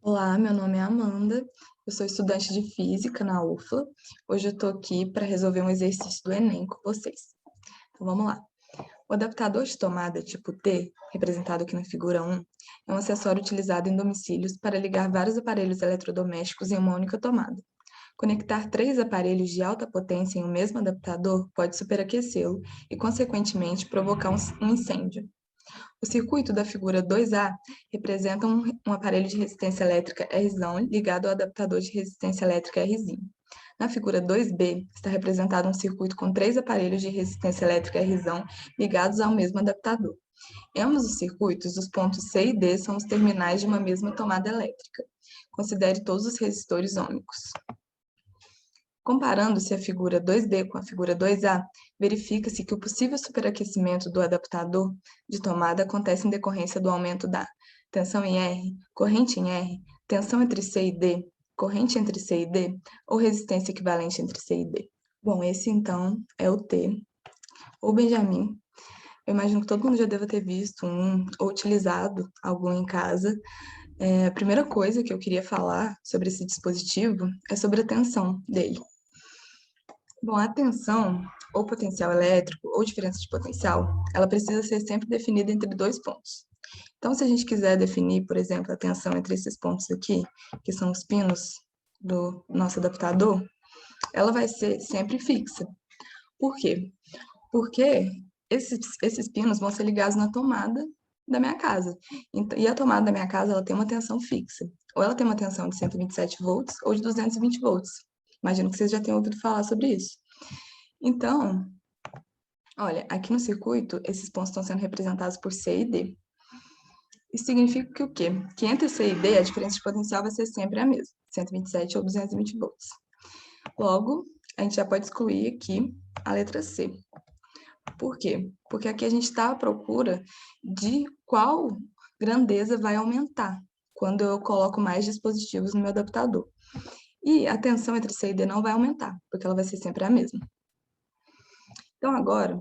Olá, meu nome é Amanda, eu sou estudante de Física na UFLA. Hoje eu estou aqui para resolver um exercício do Enem com vocês. Então vamos lá. O adaptador de tomada tipo T, representado aqui na figura 1, é um acessório utilizado em domicílios para ligar vários aparelhos eletrodomésticos em uma única tomada. Conectar três aparelhos de alta potência em um mesmo adaptador pode superaquecê-lo e, consequentemente, provocar um incêndio. O circuito da figura 2A representa um aparelho de resistência elétrica R ligado ao adaptador de resistência elétrica R. Na figura 2B, está representado um circuito com três aparelhos de resistência elétrica R ligados ao mesmo adaptador. Em ambos os circuitos, os pontos C e D são os terminais de uma mesma tomada elétrica. Considere todos os resistores ômicos. Comparando-se a figura 2D com a figura 2A, verifica-se que o possível superaquecimento do adaptador de tomada acontece em decorrência do aumento da tensão em R, corrente em R, tensão entre C e D, corrente entre C e D, ou resistência equivalente entre C e D. Bom, esse então é o T, ou Benjamin. Eu imagino que todo mundo já deva ter visto um ou utilizado algum em casa. A primeira coisa que eu queria falar sobre esse dispositivo é sobre a tensão dele. Bom, a tensão, ou potencial elétrico, ou diferença de potencial, ela precisa ser sempre definida entre dois pontos. Então, se a gente quiser definir, por exemplo, a tensão entre esses pontos aqui, que são os pinos do nosso adaptador, ela vai ser sempre fixa. Por quê? Porque esses pinos vão ser ligados na tomada da minha casa. E a tomada da minha casa, ela tem uma tensão fixa. Ou ela tem uma tensão de 127 volts ou de 220 volts. Imagino que vocês já tenham ouvido falar sobre isso. Então, olha, aqui no circuito, esses pontos estão sendo representados por C e D. Isso significa que o quê? Que entre C e D, a diferença de potencial vai ser sempre a mesma, 127 ou 220 volts. Logo, a gente já pode excluir aqui a letra C. Por quê? Porque aqui a gente está à procura de qual grandeza vai aumentar quando eu coloco mais dispositivos no meu adaptador. E a tensão entre C e D não vai aumentar, porque ela vai ser sempre a mesma. Então, agora,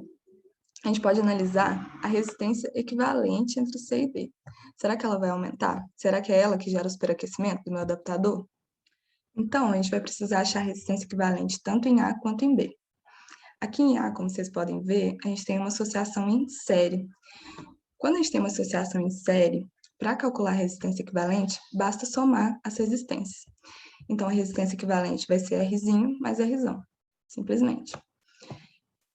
a gente pode analisar a resistência equivalente entre C e D. Será que ela vai aumentar? Será que é ela que gera o superaquecimento do meu adaptador? Então, a gente vai precisar achar a resistência equivalente tanto em A quanto em B. Aqui em A, como vocês podem ver, a gente tem uma associação em série. Quando a gente tem uma associação em série, para calcular a resistência equivalente, basta somar as resistências. Então, a resistência equivalente vai ser R mais R, simplesmente.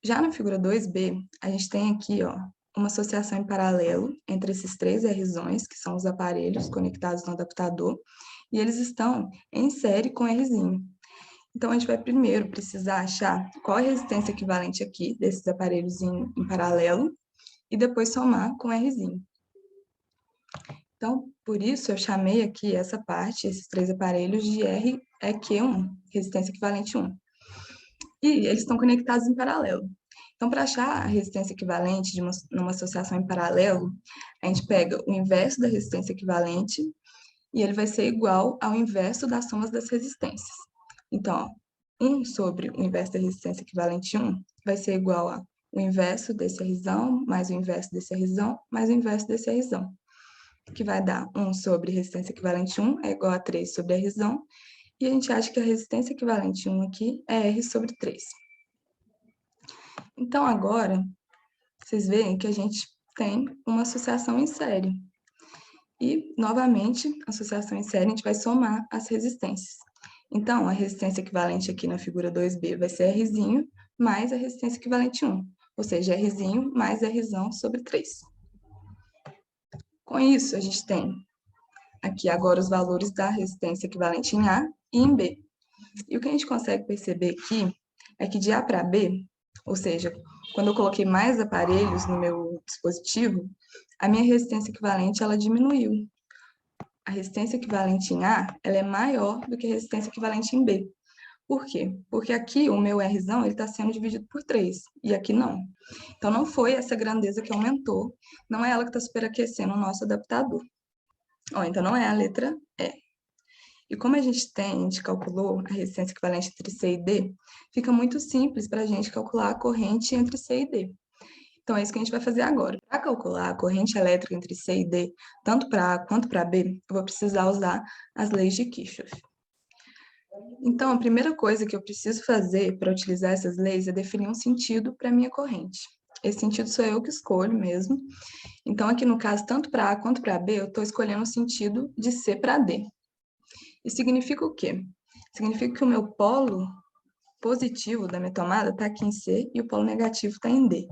Já na figura 2B, a gente tem aqui, ó, uma associação em paralelo entre esses três Rzões, que são os aparelhos conectados no adaptador, e eles estão em série com Rzinho. Então, a gente vai primeiro precisar achar qual é a resistência equivalente aqui desses aparelhos em paralelo, e depois somar com Rzinho. Então, por isso, eu chamei aqui essa parte, esses três aparelhos, de REQ1, resistência equivalente 1. E eles estão conectados em paralelo. Então, para achar a resistência equivalente numa associação em paralelo, a gente pega o inverso da resistência equivalente e ele vai ser igual ao inverso das somas das resistências. Então, ó, 1 sobre o inverso da resistência equivalente 1 vai ser igual a o inverso desse R, mais o inverso desse R, mais o inverso desse R, que vai dar 1 sobre resistência equivalente 1 é igual a 3 sobre R, e a gente acha que a resistência equivalente 1 aqui é R sobre 3. Então, agora, vocês veem que a gente tem uma associação em série. E, novamente, associação em série, a gente vai somar as resistências. Então, a resistência equivalente aqui na figura 2B vai ser R mais a resistência equivalente 1, ou seja, R mais R sobre 3. Com isso, a gente tem aqui agora os valores da resistência equivalente em A e em B. E o que a gente consegue perceber aqui é que de A para B, ou seja, quando eu coloquei mais aparelhos no meu dispositivo, a minha resistência equivalente ela diminuiu. A resistência equivalente em A ela é maior do que a resistência equivalente em B. Por quê? Porque aqui o meu R está sendo dividido por 3, e aqui não. Então, não foi essa grandeza que aumentou, não é ela que está superaquecendo o nosso adaptador. Ó, então, não é a letra E. E como a gente calculou a resistência equivalente entre C e D, fica muito simples para a gente calcular a corrente entre C e D. Então, é isso que a gente vai fazer agora. Para calcular a corrente elétrica entre C e D, tanto para A quanto para B, eu vou precisar usar as leis de Kirchhoff. Então, a primeira coisa que eu preciso fazer para utilizar essas leis é definir um sentido para a minha corrente. Esse sentido sou eu que escolho mesmo. Então, aqui no caso, tanto para A quanto para B, eu estou escolhendo o sentido de C para D. Isso significa o quê? Significa que o meu polo positivo da minha tomada está aqui em C e o polo negativo está em D.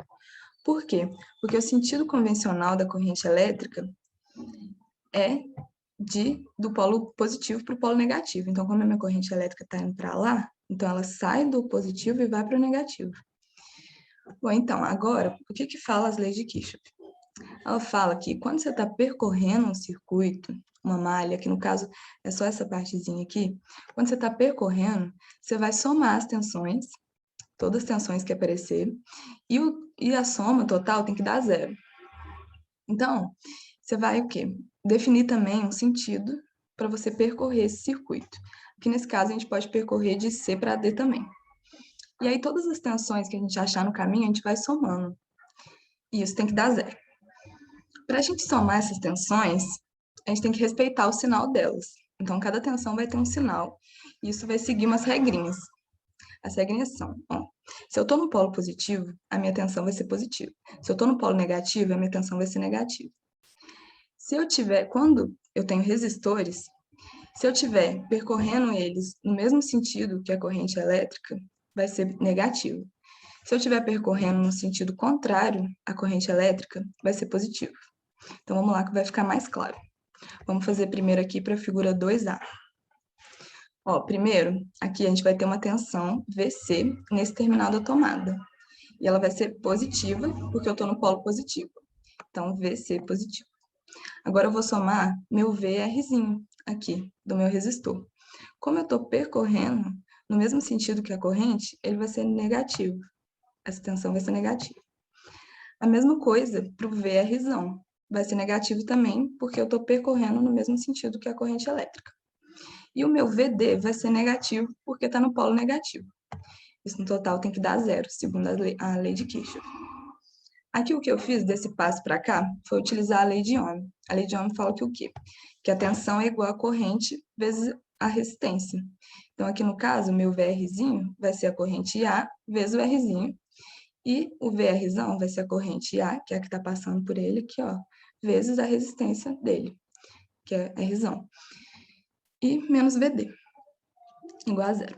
Por quê? Porque o sentido convencional da corrente elétrica é do polo positivo para o polo negativo. Então, como a minha corrente elétrica está indo para lá, então ela sai do positivo e vai para o negativo. Bom, então, agora, o que fala as leis de Kirchhoff? Ela fala que quando você está percorrendo um circuito, uma malha, que no caso é só essa partezinha aqui, quando você está percorrendo, você vai somar as tensões, todas as tensões que aparecer, e a soma total tem que dar zero. Então, você vai o quê? Definir também um sentido para você percorrer esse circuito. Aqui nesse caso, a gente pode percorrer de C para D também. E aí, todas as tensões que a gente achar no caminho, a gente vai somando. E isso tem que dar zero. Para a gente somar essas tensões, a gente tem que respeitar o sinal delas. Então, cada tensão vai ter um sinal. E isso vai seguir umas regrinhas. As regrinhas são, ó, se eu estou no polo positivo, a minha tensão vai ser positiva. Se eu estou no polo negativo, a minha tensão vai ser negativa. Quando eu tenho resistores, se eu estiver percorrendo eles no mesmo sentido que a corrente elétrica, vai ser negativo. Se eu estiver percorrendo no sentido contrário à corrente elétrica, vai ser positivo. Então, vamos lá que vai ficar mais claro. Vamos fazer primeiro aqui para a figura 2A. Ó, primeiro, aqui a gente vai ter uma tensão VC nesse terminal da tomada. E ela vai ser positiva, porque eu estou no polo positivo. Então, VC positivo. Agora eu vou somar meu VRzinho aqui, do meu resistor. Como eu estou percorrendo no mesmo sentido que a corrente, ele vai ser negativo. Essa tensão vai ser negativa. A mesma coisa para o VRzão. Vai ser negativo também, porque eu estou percorrendo no mesmo sentido que a corrente elétrica. E o meu VD vai ser negativo, porque está no polo negativo. Isso no total tem que dar zero, segundo a lei de Kirchhoff. Aqui o que eu fiz desse passo para cá foi utilizar a lei de Ohm. A lei de Ohm fala que o quê? Que a tensão é igual a corrente vezes a resistência. Então, aqui no caso, o meu VRzinho vai ser a corrente A vezes o Rzinho. E o VRzão vai ser a corrente A, que é a que está passando por ele aqui, ó, vezes a resistência dele, que é Rzão. E menos VD, igual a zero.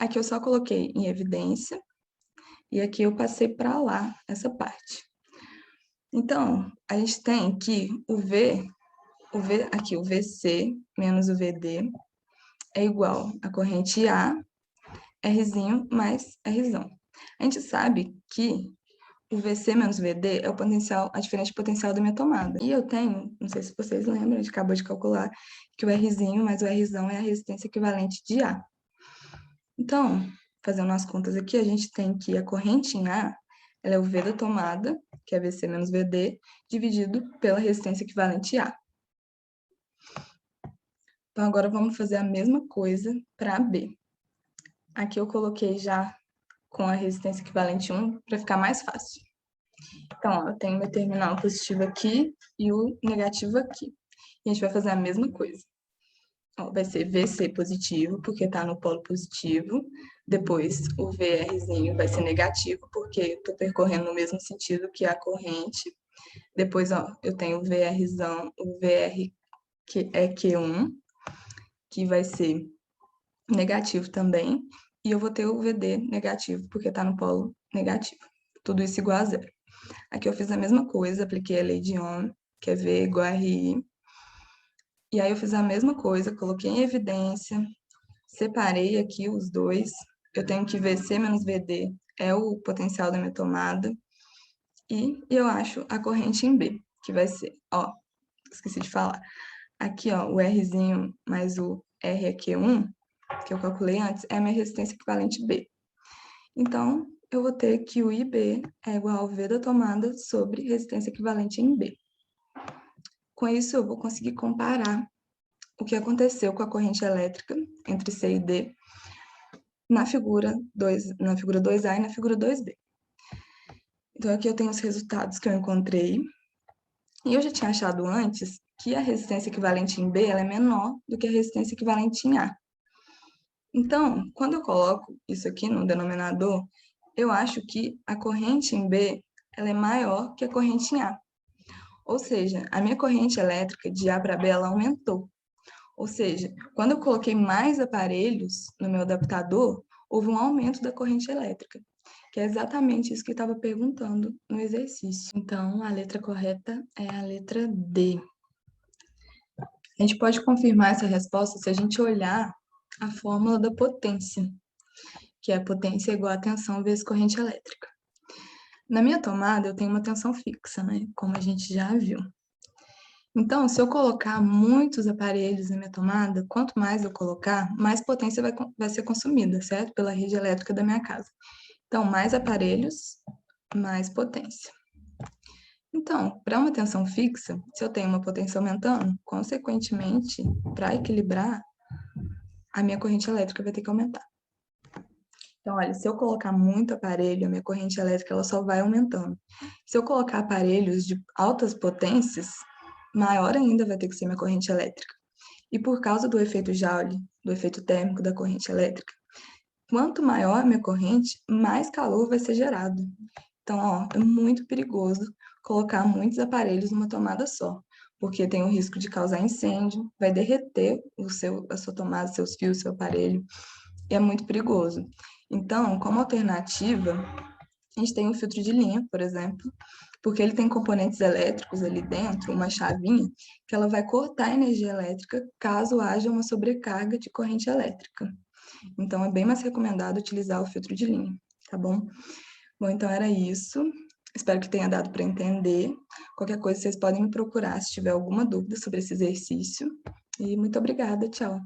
Aqui eu só coloquei em evidência, e aqui eu passei para lá essa parte. Então, a gente tem que aqui o VC menos o VD é igual a corrente A, Rzinho mais Rzão. A gente sabe que o VC menos VD é a diferença de potencial da minha tomada. E eu tenho, não sei se vocês lembram, a gente acabou de calcular que o Rzinho mais o Rzão é a resistência equivalente de A. Então, fazendo as contas aqui, a gente tem que a corrente em A, ela é o V da tomada, que é VC menos VD, dividido pela resistência equivalente A. Então, agora vamos fazer a mesma coisa para B. Aqui eu coloquei já com a resistência equivalente 1, para ficar mais fácil. Então, ó, eu tenho meu terminal positivo aqui e o negativo aqui. E a gente vai fazer a mesma coisa. Ó, vai ser VC positivo, porque está no polo positivo. Depois, o VRzinho vai ser negativo, porque eu estou percorrendo no mesmo sentido que a corrente. Depois, ó, eu tenho o VRzão, o VR que é Q1, que vai ser negativo também. E eu vou ter o VD negativo, porque está no polo negativo. Tudo isso igual a zero. Aqui eu fiz a mesma coisa, apliquei a lei de Ohm, que é V igual a RI. E aí eu fiz a mesma coisa, coloquei em evidência, separei aqui os dois. Eu tenho que VC menos VD é o potencial da minha tomada. E eu acho a corrente em B, que vai ser, ó, esqueci de falar. Aqui, ó, o Rzinho mais o R aqui 1, que eu calculei antes, é a minha resistência equivalente B. Então, eu vou ter que o IB é igual ao V da tomada sobre resistência equivalente em B. Com isso, eu vou conseguir comparar o que aconteceu com a corrente elétrica entre C e D na figura 2A e na figura 2B. Então, aqui eu tenho os resultados que eu encontrei. E eu já tinha achado antes que a resistência equivalente em B ela é menor do que a resistência equivalente em A. Então, quando eu coloco isso aqui no denominador, eu acho que a corrente em B ela é maior que a corrente em A. Ou seja, a minha corrente elétrica de A para B ela aumentou. Ou seja, quando eu coloquei mais aparelhos no meu adaptador, houve um aumento da corrente elétrica, que é exatamente isso que eu estava perguntando no exercício. Então, a letra correta é a letra D. A gente pode confirmar essa resposta se a gente olhar a fórmula da potência, que é a potência igual a tensão vezes corrente elétrica. Na minha tomada, eu tenho uma tensão fixa, né? Como a gente já viu. Então, se eu colocar muitos aparelhos na minha tomada, quanto mais eu colocar, mais potência vai ser consumida, certo? Pela rede elétrica da minha casa. Então, mais aparelhos, mais potência. Então, para uma tensão fixa, se eu tenho uma potência aumentando, consequentemente, para equilibrar, a minha corrente elétrica vai ter que aumentar. Então, olha, se eu colocar muito aparelho, a minha corrente elétrica ela só vai aumentando. Se eu colocar aparelhos de altas potências, maior ainda vai ter que ser minha corrente elétrica. E por causa do efeito Joule, do efeito térmico da corrente elétrica, quanto maior a minha corrente, mais calor vai ser gerado. Então, ó, é muito perigoso colocar muitos aparelhos numa tomada só, porque tem o risco de causar incêndio, vai derreter a sua tomada, seus fios, seu aparelho, e é muito perigoso. Então, como alternativa, a gente tem o filtro de linha, por exemplo, porque ele tem componentes elétricos ali dentro, uma chavinha, que ela vai cortar a energia elétrica caso haja uma sobrecarga de corrente elétrica. Então, é bem mais recomendado utilizar o filtro de linha, tá bom? Bom, então era isso. Espero que tenha dado para entender. Qualquer coisa, vocês podem me procurar se tiver alguma dúvida sobre esse exercício. E muito obrigada, tchau.